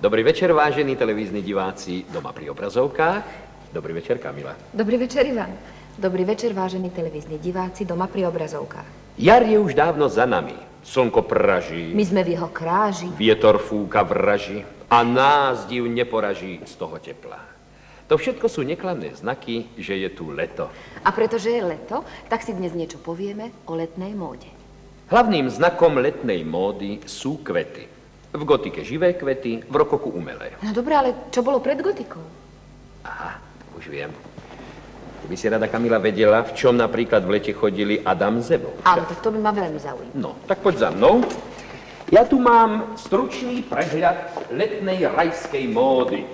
Dobrý večer, vážení televízni diváci doma pri obrazovkách. Dobrý večer, Kamila. Dobrý večer, Ivan. Dobrý večer, vážení televízni diváci doma pri obrazovkách. Jar je už dávno za nami. Slnko praží. My sme v jeho kráži. Vietor fúka vraží a nás div neporaží z toho tepla. To všetko sú neklamné znaky, že je tu leto. A pretože je leto, tak si dnes niečo povieme o letnej móde. Hlavným znakom letnej módy sú kvety. V gotike živé kvety, v rokoku umelé. No dobré, ale čo bolo pred gotikou? Aha, už viem. Ty by si rada, Kamila, vedela, v čom napríklad v lete chodili Adam s Evou. Áno, tak to by ma veľmi zaujímalo. No, tak poď za mnou. Ja tu mám stručný prehľad letnej rajskej módy.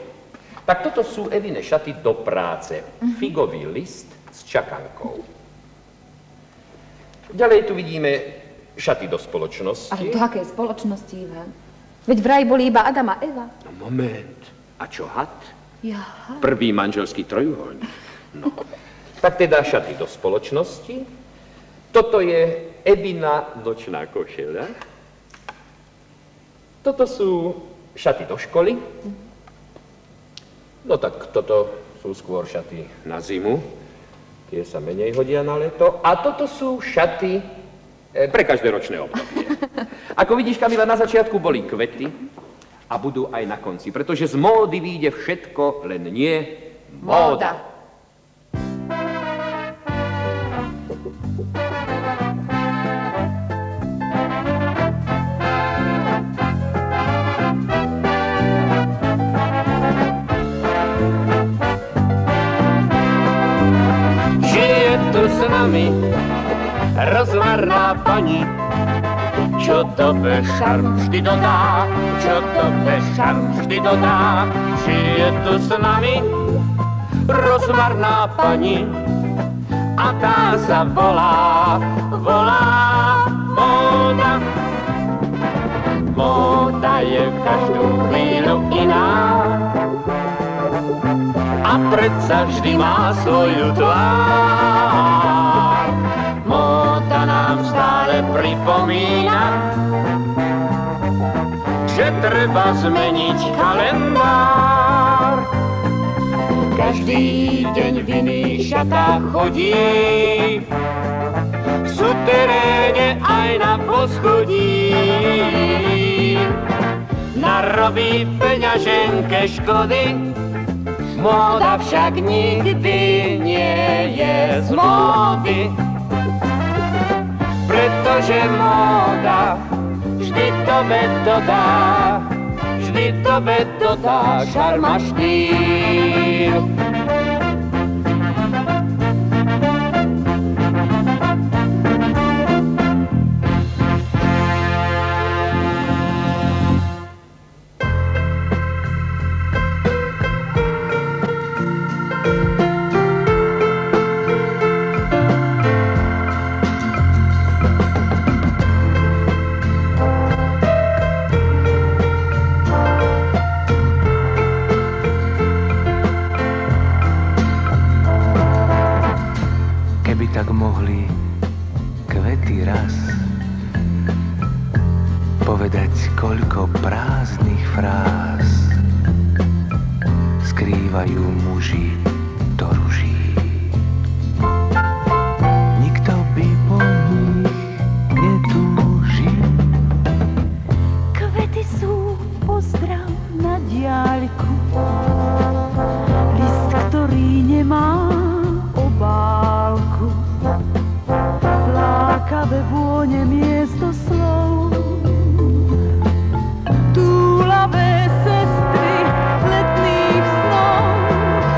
Tak toto sú Evine šaty do práce. Figový list s čakankou. Ďalej tu vidíme šaty do spoločnosti. Ale do akej spoločnosti, Ivan? Veď vraj boli iba Adam a Eva. No moment. A čo had? Jaha. Prvý manželský trojuholník. No. Tak teda šaty do spoločnosti. Toto je Evina nočná košeľa. Toto sú šaty do školy. No tak toto sú skôr šaty na zimu. Tie sa menej hodia na leto. A toto sú šaty pre každé ročné obdobie. Ako vidíš, Kamila, na začiatku boli kvety a budú aj na konci, pretože z módy vyjde všetko, len nie móda. Žije tu s nami rozmarná pani, čo tobe šarm vždy dodá, čo tobe šarm vždy dodá. Žije tu s nami rozmarná pani a tá sa volá móda. Móda je každú chvíľu iná a predsa vždy má svoju tvár. Móda nám stále pripomína, že treba zmeniť kalendár. Každý deň v iných šatách chodí, v suteréne aj na poschodí. Narobí peňaženke škody, móda však nikdy nie je z módy. Pretože móda vždy tobe dodá, vždy tobe dodá šarm a štýl. Tak mohli kvety raz povedať, koľko prázdnych fráz skrývajú muži do ruží. Nikto by po nich netúžil. Kvety sú pozdrav na diaľku, list, ktorý nemá obálku. Lákavé vône miesto slov, túlavé sestry letných snov.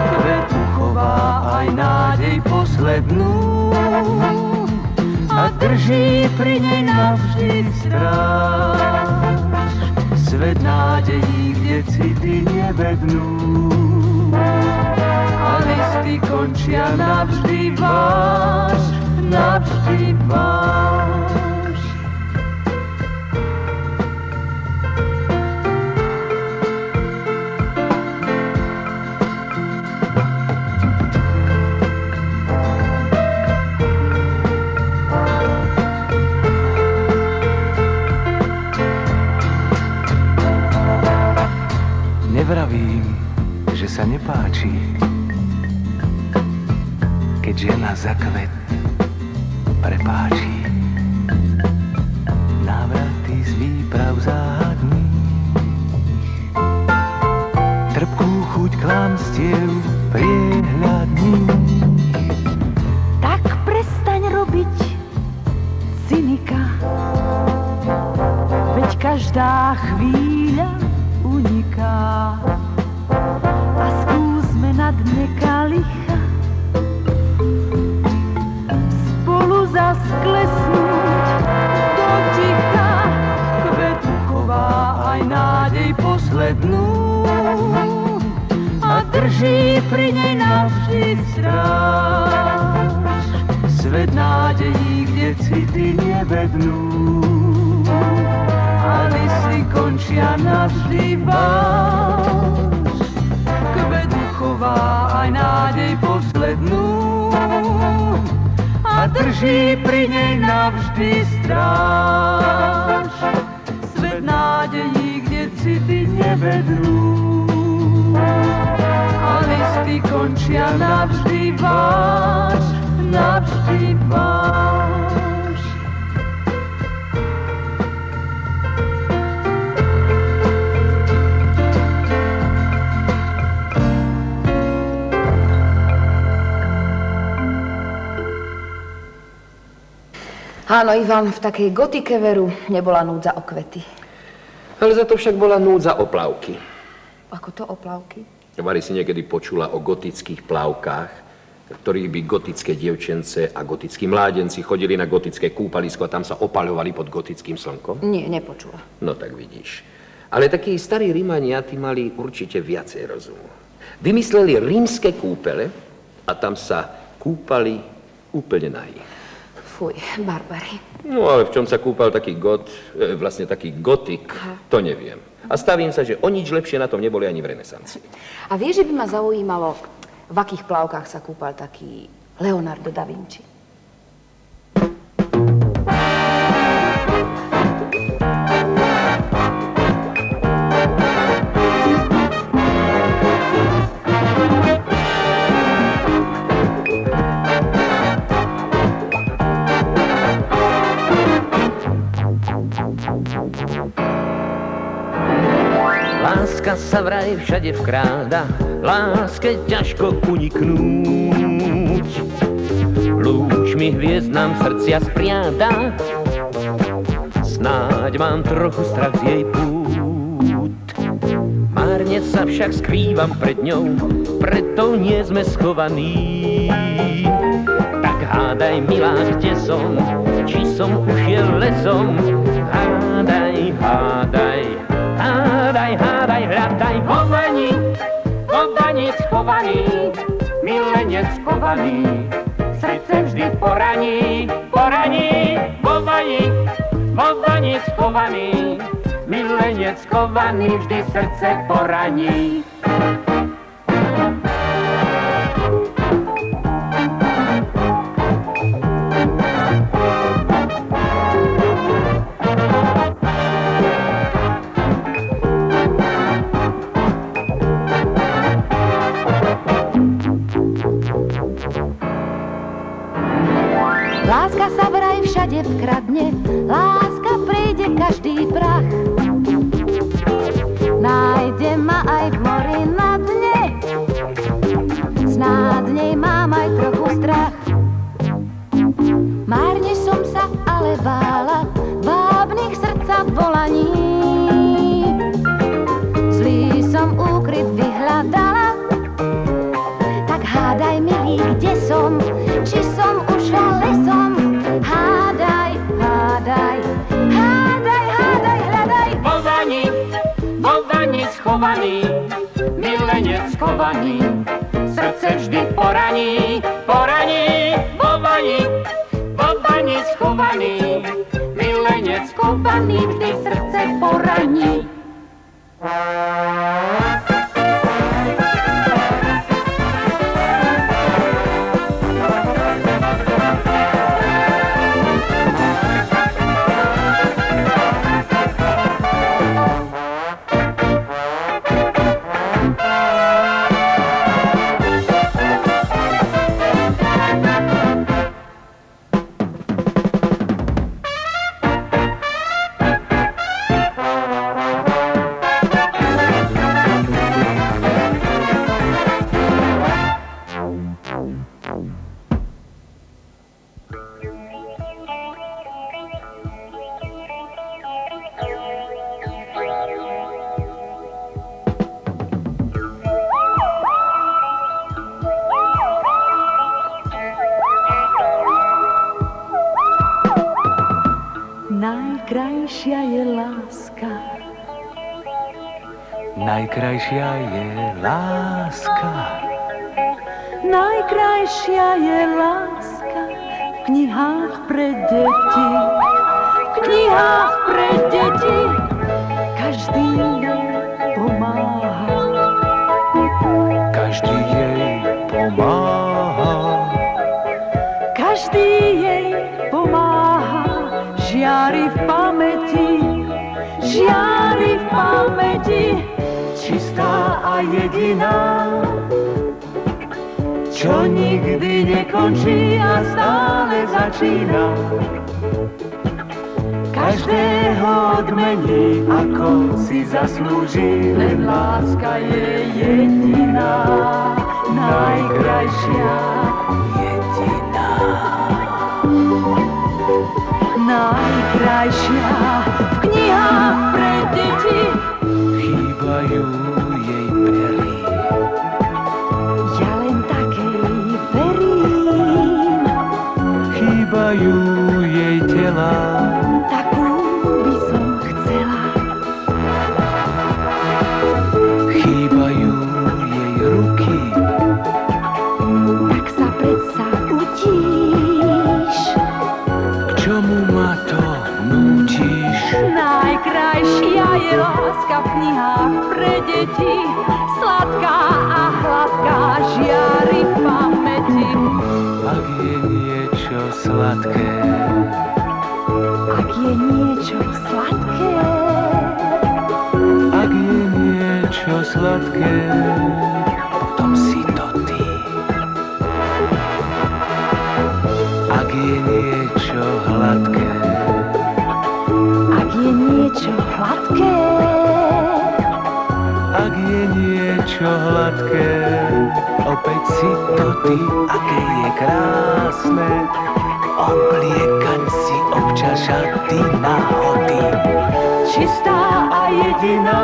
Kvet uchová aj nádej poslednú a drží pri nej navždy stráž. Svet nádejí, kde city nevednú a listy končia navždy váš, navždy váš. Nevravím, že sa nepáči, keď žena za kvet prepáči. Návraty z výprav záhadných, trpkú chuť klamstiev priehľadných. Tak prestaň robiť cynika, veď každá chvíľa uniká. A skúsme na dne kalicha spolu zasklesnúť do ticha. Kvetuchová aj nádej poslednú a drží pri nej navždy stráž. Svet nádejí, kde city nevednú a listy končia navždy váš. Kvetuchová aj nádej poslednú a drží pri nej navždy stráž. Svet nádejí, kde city nevedú a listy končia navždy váš, navždy váš. Áno, Ivan, v takej gotike veru nebola núdza o kvety. Ale za to však bola núdza o plavky. Ako to o plavky? Vary si niekedy počula o gotických plavkách, v ktorých by gotické dievčence a gotickí mládenci chodili na gotické kúpalisko a tam sa opaľovali pod gotickým slnkom? Nie, nepočula. No tak vidíš. Ale takí starí Rímania, tí mali určite viacej rozumu. Vymysleli rímske kúpele a tam sa kúpali úplne nahý. Fuj, barbary. No ale v čom sa kúpal taký taký gotik, to neviem. A stavím sa, že o nič lepšie na tom neboli ani v renesancii. A vieš, že by ma zaujímalo, v akých plavkách sa kúpal taký Leonardo da Vinci? Láska sa vraj všade vkráda, láske ťažko uniknúť. Lúčmi hviezd nám srdcia spriada, snáď mám trochu strach z jej pút. Márne sa však skrývam pred ňou, preto nie sme schovaní. Tak hádaj, milá, kde som, či som ušiel lesom. Hádaj, hádaj, hádaj, hádaj, hľadaj vo vani schovaný, milenec schovaný, srdce vždy poraní, vo vani schovaný, milenec schovaný, vždy srdce poraní. Láska sa vraj všade vkradne, láska prejde každý prach. Nájde ma aj v mori na dne, snáď nej mám aj trochu strach. Márne som sa ale bála vábnych srdca volaní. Zlý som úkryt vyhľadala, tak hádaj, milý, kde som, či som ušla lesom. Hádaj, hádaj, hádaj, hádaj, hľadaj. Vo vani schovaný, milenec schovaný, srdce vždy poraní, vo vani schovaný, milenec schovaný, vždy srdce poraní. Najkrajšia je láska. Najkrajšia je láska v knihách pre deti. V knihách pre deti každý jej pomáha. Každý jej pomáha. Každý jej pomáha. Žiari v pamäti, žiari v pamäti, čistá a jediná, čo nikdy nekončí a stále začína. Každého odmení, ako si zaslúži, len láska je jediná, najkrajšia, jediná. Najkrajšia v knihách pre deti. Chýbajú jej pery. Ja len takej verím. Chýbajú jej tela. Takú by som chcela. Chýbajú jej ruky. Tak sa predsa utíš. K čomu ma to nútiš? Najkrajšia je láska v knihách pre deti. Sladká a hladká žiari v pamäti. Ak je niečo sladké, Ak je niečo sladké, ak je niečo sladké, potom si to ty. Ak je niečo hladké, ak je niečo hladké, ak je niečo hladké, opäť si to ty. Aké je krásne obliekať si občas šaty nahody. čistá a jediná,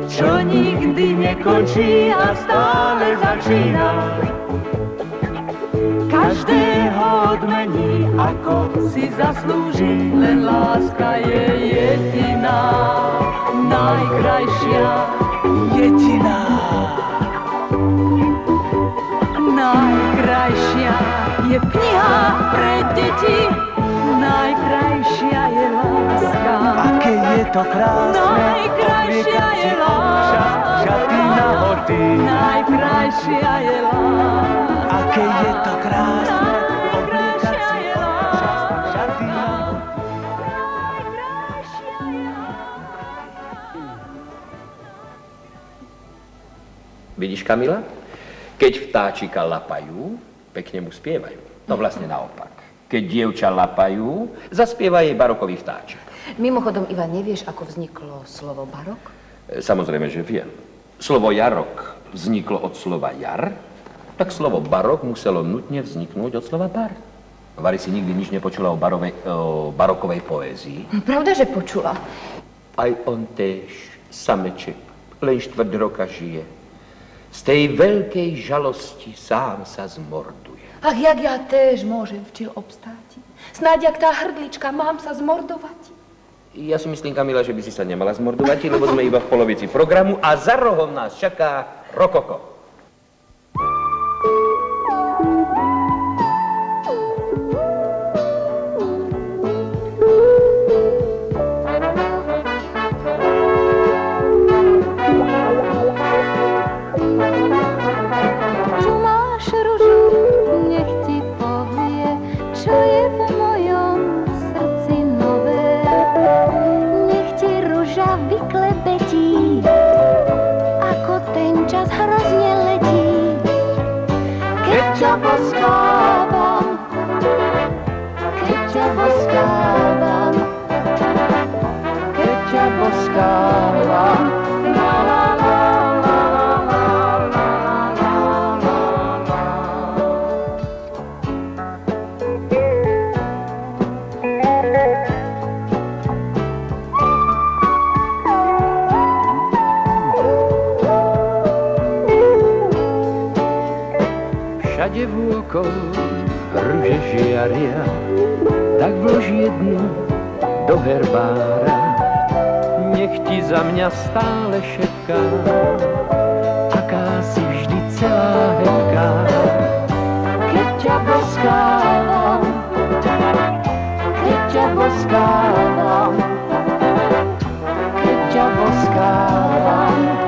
čo nikdy nekončí a stále začína. Každého odmení, ako si zaslúži, len láska je jediná, najkrajšia, Jediná. najkrajšia je v knihách pre deti. Najkrajšia je láska. Aké je to krásne Najkrajšia je láska. šaty nahody. Najkrajšia je láska. Aké je to krásne obliekať Najkrajšia si je láska. šaty nahody. Najkrajšia je Vidíš, Kamila? Keď vtáčika lapajú, pekne mu spievajú. No vlastne naopak. Keď dievča lapajú, zaspieva jej barokový vtáčik. Mimochodom, Ivan, nevieš, ako vzniklo slovo barok? Samozrejme, že viem. Slovo jarok vzniklo od slova jar, tak slovo barok muselo nutne vzniknúť od slova bar. Vary si nikdy nič nepočula o barokovej poézii? Pravda, že počula. Aj on též, sameček, len 4 roka žije. Z tej veľkej žalosti sám sa zmorduje. Ach, jak ja též môžem včil obstáť. Snáď, jak tá hrdlička, mám sa zmordovať. Ja si myslím, Kamila, že by si sa nemala zmordovať, lebo sme iba v polovici programu a za rohom nás čaká rokoko. Všade vôkol rúže žiaria, tak vlož jednu do herbára. nech ti za mňa stále šepká, aká si vždy celá hebká. Keď ťa boskávam, keď ťa boskávam, keď ťa boskávam.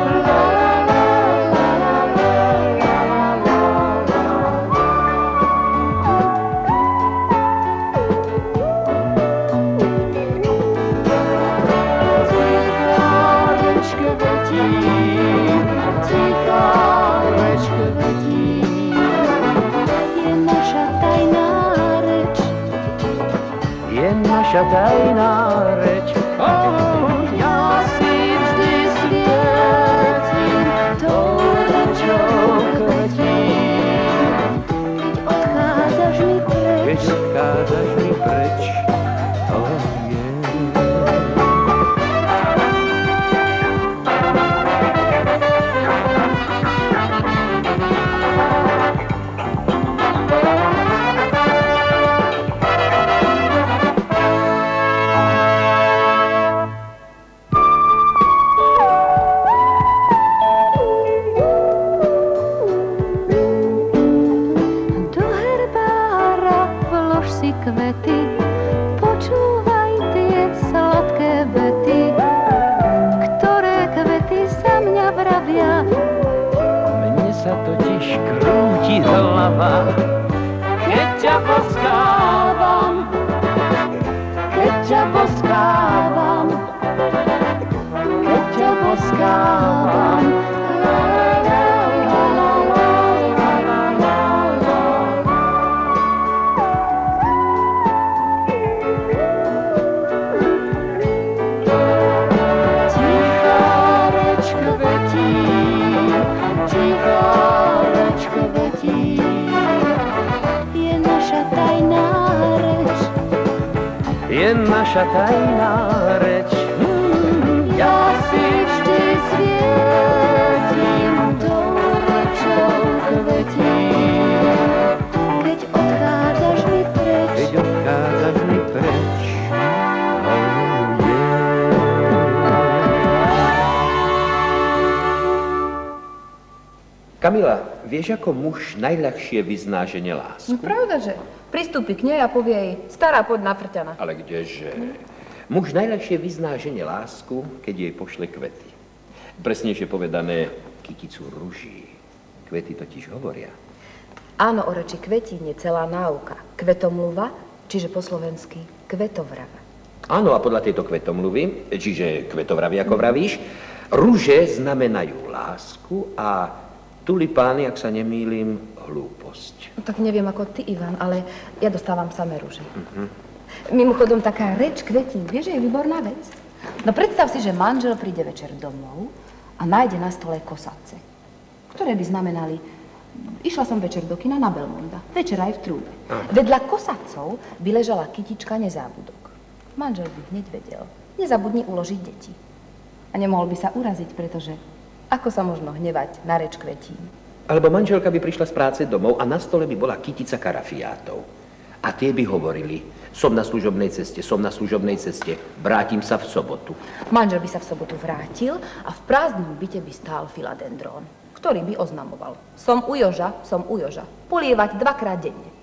Naša tajná reč, Ja si vždy svietím tou rečou kvetím. Keď odchádzaš mi preč, keď odchádzaš mi preč, kvety, počúvaj tie sladké vety, ktoré kvety za mňa vravia. Mne sa totiž krúti hlava, keď ťa boskávam, keď ťa boskávam, keď ťa boskávam. Je naša tajná reč. Ja si vždy svietím tou rečou kvetím. Keď odchádzaš mi preč, keď odchádzaš mi preč, Kamila, vieš, ako muž najľahšie vyzná žene lásku? No pravda, že pristúpi k nej a povie jej, stará, poď nafrťana. Ale kdeže? Muž najľahšie vyzná žene lásku, keď jej pošle kvety. Presnejšie povedané, kyticu ruží. Kvety totiž hovoria. Áno, o reči kvetín je celá náuka. Kvetomluva, čiže po slovensky kvetovrava. Áno, a podľa tejto kvetomluvy, čiže kvetovravy, ako vravíš, ruže znamenajú lásku a tulipány, ak sa nemýlim, hlúposť. No, tak neviem ako ty, Ivan, ale ja dostávam samé ruže. Mimochodom, taká reč kvetín, vieš, že je výborná vec? No predstav si, že manžel príde večer domov a nájde na stole kosace, ktoré by znamenali, išla som večer do kina na Belmonda, večer aj v trúbe. Vedľa kosacov by ležala kytička nezábudok. Manžel by hneď vedel, nezabudni uložiť deti. A nemohol by sa uraziť, pretože ako sa možno hnevať na reč kvetín? Alebo manželka by prišla z práce domov a na stole by bola kytica karafiátov. A tie by hovorili, som na služobnej ceste, vrátim sa v sobotu. Manžel by sa v sobotu vrátil a v prázdnom byte by stál filadendrón, ktorý by oznamoval. Som u Joža, polievať 2-krát denne.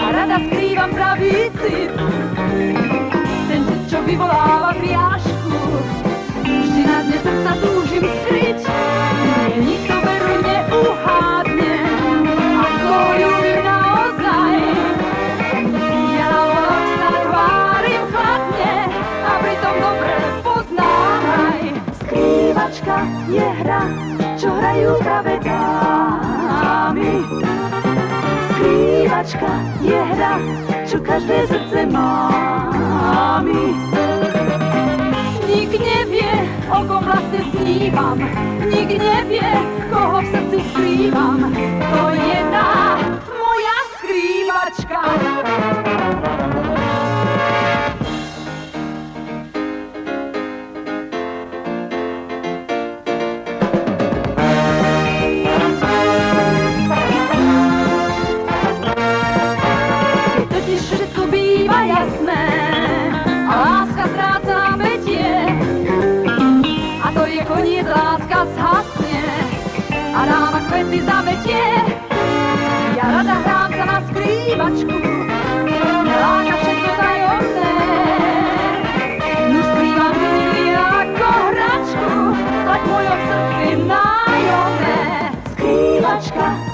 A rada skrývam pravý cit, ten cit, čo vyvoláva priažku. Vždy na dne srdca túžim skryť, nikto veru neuhádne, ako ľúbim naozaj. Ja naopak sa tvárim chladne a pritom dobre poznám aj. Skrývačka je hra, čo hrajú práve dámy. Skrývačka je hra, čo každé srdce má. Nik nevie, o kom vlastne snívam. Nik nevie, koho v srdci skrývam. To je tá moja skrývačka.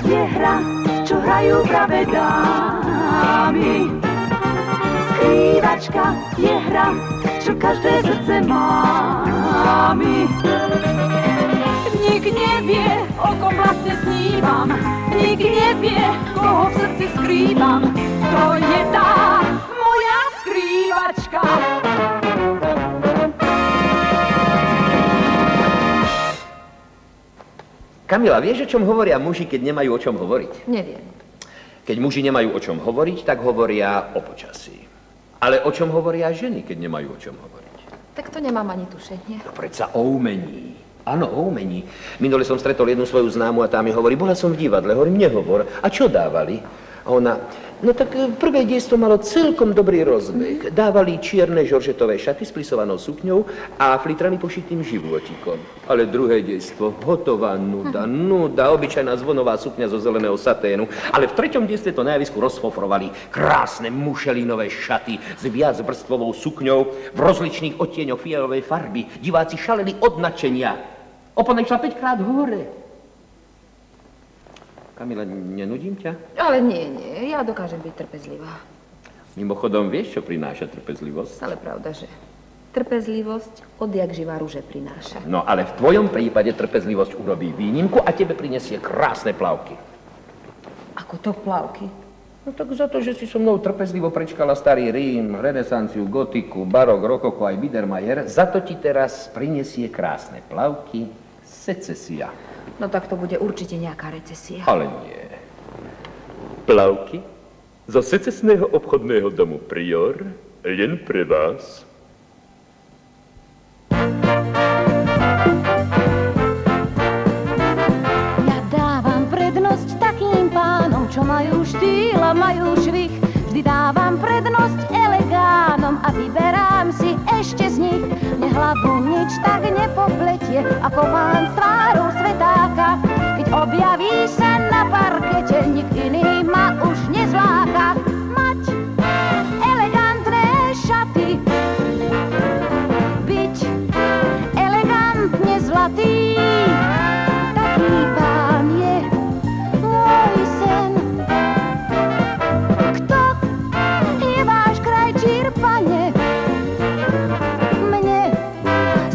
je hra, čo hrajú práve dámy. Skrývačka je hra, čo každé srdce mámi. Nik nevie, o kom vlastne snívam, nik nevie, koho v srdci skrývam. To je tá moja skrývačka. Kamila, vieš, o čom hovoria muži, keď nemajú o čom hovoriť? Neviem. Keď muži nemajú o čom hovoriť, tak hovoria o počasí. Ale o čom hovoria ženy, keď nemajú o čom hovoriť? Tak to nemám ani tušenie. No predsa o umení. Áno, o umení. Minule som stretol jednu svoju známu a tá mi hovorí, bola som v divadle, hovorím, nehovor. A čo dávali? A ona, no tak prvé dejstvo malo celkom dobrý rozbeh. Dávali čierne žoržetové šaty s plisovanou sukňou a flitrami pošitým životíkom. Ale druhé dejstvo, hotová nuda, obyčajná zvonová sukňa zo zeleného saténu. Ale v treťom dejstve to na javisku rozfofrovali krásne mušelínové šaty s viacvrstvovou sukňou v rozličných odtieňoch fialovej farby. Diváci šaleli od nadšenia. Opona išla 5-krát hore. Kamila, nenudím ťa? Ale nie, ja dokážem byť trpezlivá. Mimochodom, vieš, čo prináša trpezlivosť? Ale pravda, že trpezlivosť odjak živá ruže prináša. No, ale v tvojom prípade trpezlivosť urobí výnimku a tebe prinesie krásne plavky. Ako to plavky? No tak za to, že si so mnou trpezlivo prečkala starý Rím, renesanciu, gotiku, barok, rokoko aj Biedermeier, za to ti teraz prinesie krásne plavky secesia. No tak to bude určite nejaká recesia. Ale nie. Plavky zo secesného obchodného domu Prior len pre vás. Ja dávam prednosť takým pánom, čo majú štýl a majú švih. Vždy dávam prednosť elegánom a vyberám si ešte z nich. Mne hlavu nič tak nepopletie, ako pán s tvárou svetáka. Keď objaví sa na parkete, nik iný ma už nezláka. Mať elegantné šaty, byť elegantne zlatý, taký pán je môj sen. Kto je váš krajčír, pane? Mne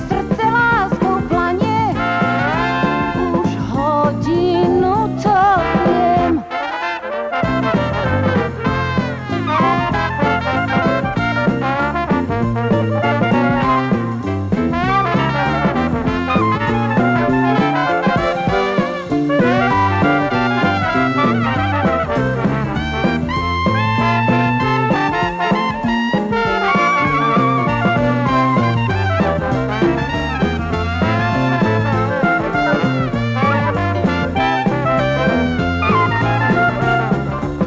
srdce láskou planie, už hodinu to viem.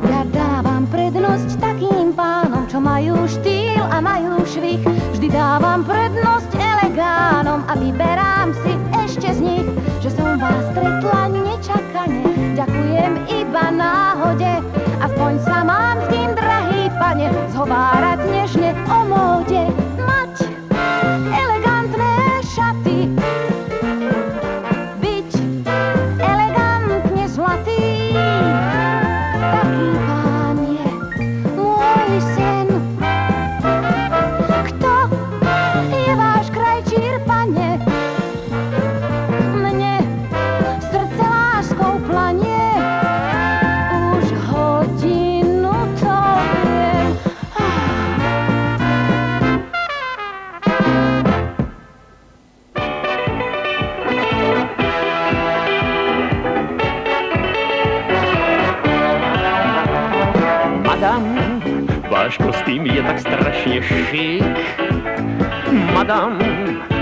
Ja dávam prednosť takým pánom, čo majú štýl a majú švih. Vždy dávam prednosť elegánom a vyberám si ešte z nich, že som vás stretla nečakane. Ďakujem iba náhode, aspoň sa mám s tým, drahý pane, zhovárať nežne o móde. Mať elegantné šaty, byť elegantne zlatý, taký pán je môj sen. Kto je váš krajčír, pane? Mne srdce láskou planie, už hodinu to viem. Madam, váš kostým je tak strašne šik. Madam,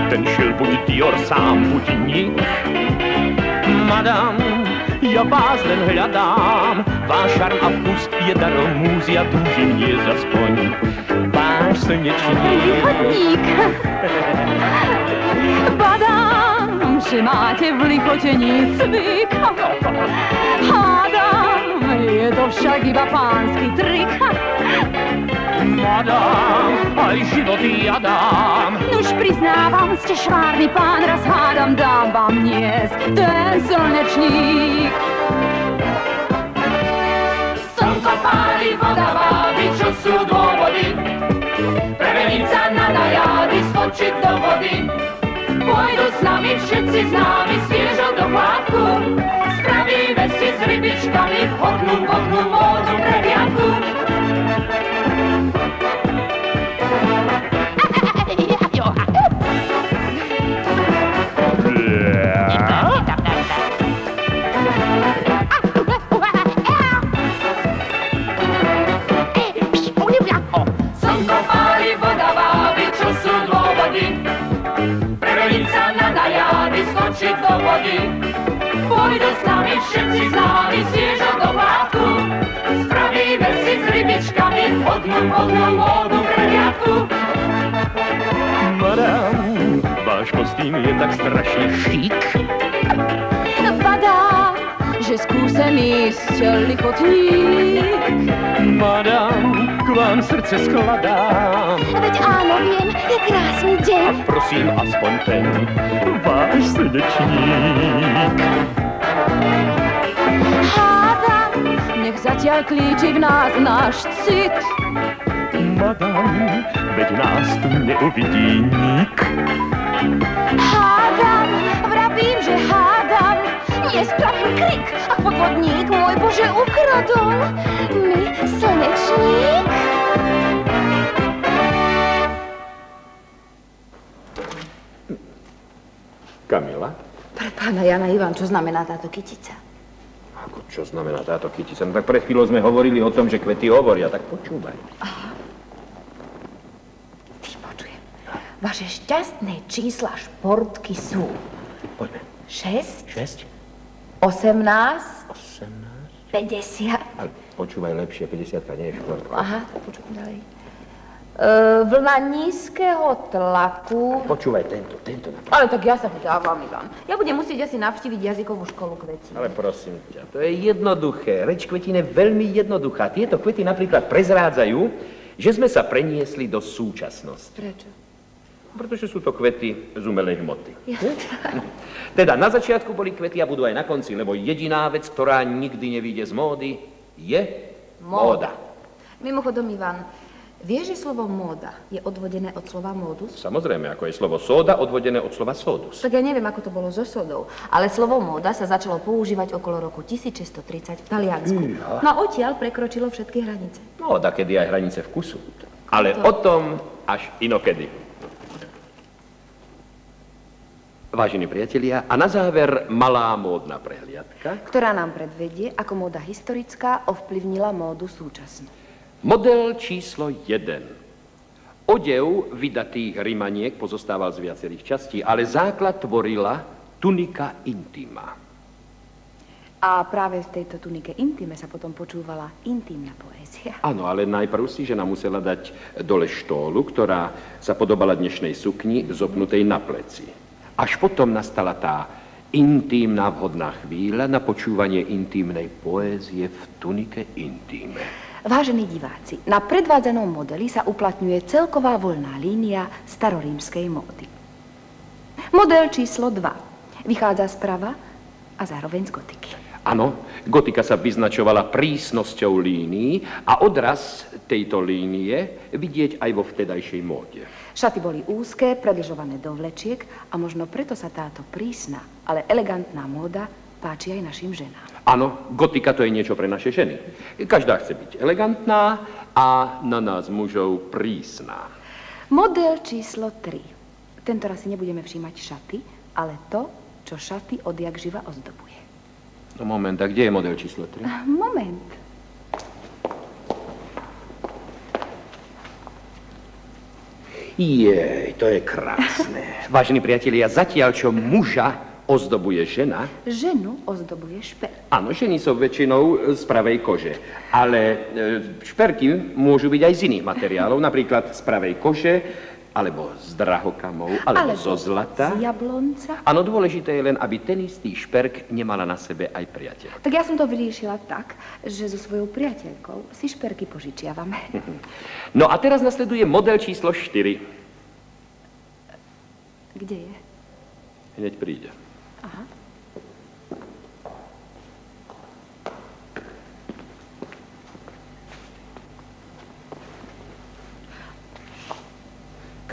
ten šil buď Dior sám, buď nik. Madam, ja vás len hľadám, váš šarm a vkus je darom múzia, túžim nie zaspoň váš slnečný. Východník! Badám, že máte v lichotení cvik. Hádam, je to však iba pánsky trik. Madam, aj životy ja dám. Nuž priznávam, ste švárny pán, raz hádam, dám vám niesť ten slnečník. Slnko páli, voda vábi, čo sú dôvody. Preveniť sa na najády, skočiť do vody. Pôjdu s nami všetci známi, sviežo do plátku. Spravíme si s rybičkami vhodnú módu pre riadku. Slnko páli, voda vábi, čo sú dôvody. Preveniť sa na najády, skočiť do vody. Pôjdu s nami všetci známi, sviežo do plátku. Spravíme si s rybičkami vhodnú módu pre riadku. Madam, váš kostým je tak strašne šík. Padá, že skúsený ste lichotník. Madam, k vám srdce skladám. Veď áno, viem, je krásny deň. A prosím, aspoň ten váš srdečník. Hádam, nech zatiaľ klíči v nás náš cit. Madam, veď nás tu neuvidí nik. Hádam, vravím, že hádam, nespravím krik, a podvodník môj Bože ukradol mi slnečník. Kamila? Pre pána Jana Ivan, čo znamená táto kytica? Ako, čo znamená táto kytica? No tak pred chvíľou sme hovorili o tom, že kvety hovoria, tak počúvaj. Vypočujem. Vaše šťastné čísla športky sú... Poďme. 6, 6? 18, 18? 50. Ale počúvaj lepšie, 50 nie je športka. Aha, tak počujem ďalej. Vlna nízkeho tlaku. Počúvaj tento. Ale tak ja sa vdávam, Ivan. Ja budem musieť asi navštíviť jazykovú školu kvetín. Ale prosím ťa, to je jednoduché. Reč kvetín je veľmi jednoduchá. Tieto kvety napríklad prezrádzajú, že sme sa preniesli do súčasnosti. Prečo? Pretože sú to kvety z umelej hmoty. Ja. Teda na začiatku boli kvety a budú aj na konci, lebo jediná vec, ktorá nikdy nevyjde z módy, je móda. Mimochodom, Ivan, vieš, že slovo móda je odvodené od slova módus? Samozrejme, ako je slovo sóda odvodené od slova sódus. Tak ja neviem, ako to bolo so sodou, ale slovo móda sa začalo používať okolo roku 1630 v Taliansku. No a odtiaľ prekročilo všetky hranice. No, dakedy aj hranice vkusu. Ale o tom až inokedy. Vážení priatelia, a na záver malá módna prehliadka, ktorá nám predvedie, ako móda historická ovplyvnila módu súčasnú. Model číslo 1. Odev vydatých rimaniek pozostával z viacerých častí, ale základ tvorila tunika intima. A práve v tejto tunike intime sa potom počúvala intimná poézia. Áno, ale najprv si žena musela dať dole štólu, ktorá sa podobala dnešnej sukni zopnutej na pleci. Až potom nastala tá intímna vhodná chvíľa na počúvanie intímnej poézie v tunike intime. Vážení diváci, na predvádzanom modeli sa uplatňuje celková voľná línia starorímskej módy. Model číslo 2 vychádza sprava a zároveň z gotiky. Áno, gotika sa vyznačovala prísnosťou línií a odraz tejto línie vidieť aj vo vtedajšej móde. Šaty boli úzké, predlžované do vlečiek a možno preto sa táto prísna, ale elegantná móda páči aj našim ženám. Áno, gotika to je niečo pre naše ženy. Každá chce byť elegantná a na nás mužov prísna. Model číslo 3. Tentoraz si nebudeme všímať šaty, ale to, čo šaty odjak živa ozdobuje. No moment, a kde je model číslo 3? Moment. Jej, to je krásne. Vážení priatelia, zatiaľ čo muža ozdobuje žena... Ženu ozdobuje šperk. Áno, ženy sú väčšinou z pravej kože. Ale šperky môžu byť aj z iných materiálov, napríklad z pravej kože, alebo z drahokamov, alebo zo zlata. Z jablonca. Áno, dôležité je len, aby ten istý šperk nemala na sebe aj priateľ. Tak ja som to vyriešila tak, že so svojou priateľkou si šperky požičiavame. No a teraz nasleduje model číslo 4. Kde je? Hneď príde. Aha.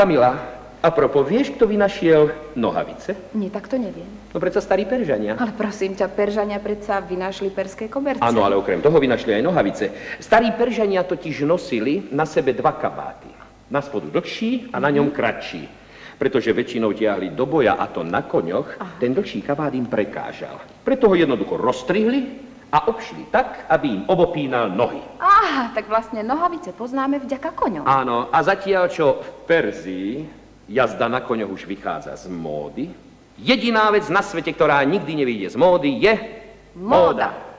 Kamila, apropo, vieš, kto vynašiel nohavice? Nie, tak to neviem. No predsa starí Peržania. Ale prosím ťa, Peržania predsa vynašli perské koberce. Áno, ale okrem toho vynašli aj nohavice. Starí Peržania totiž nosili na sebe dva kabáty. Na spodu dlhší a na ňom kratší. Pretože väčšinou tiahli do boja, a to na koňoch, ten dlhší kabát im prekážal. Preto ho jednoducho roztrihli a obšli tak, aby im obopínal nohy. Aha, tak vlastne nohavice poznáme vďaka koňom. Áno, a zatiaľ, čo v Perzii jazda na koňoch už vychádza z módy, jediná vec na svete, ktorá nikdy nevyjde z módy, je móda.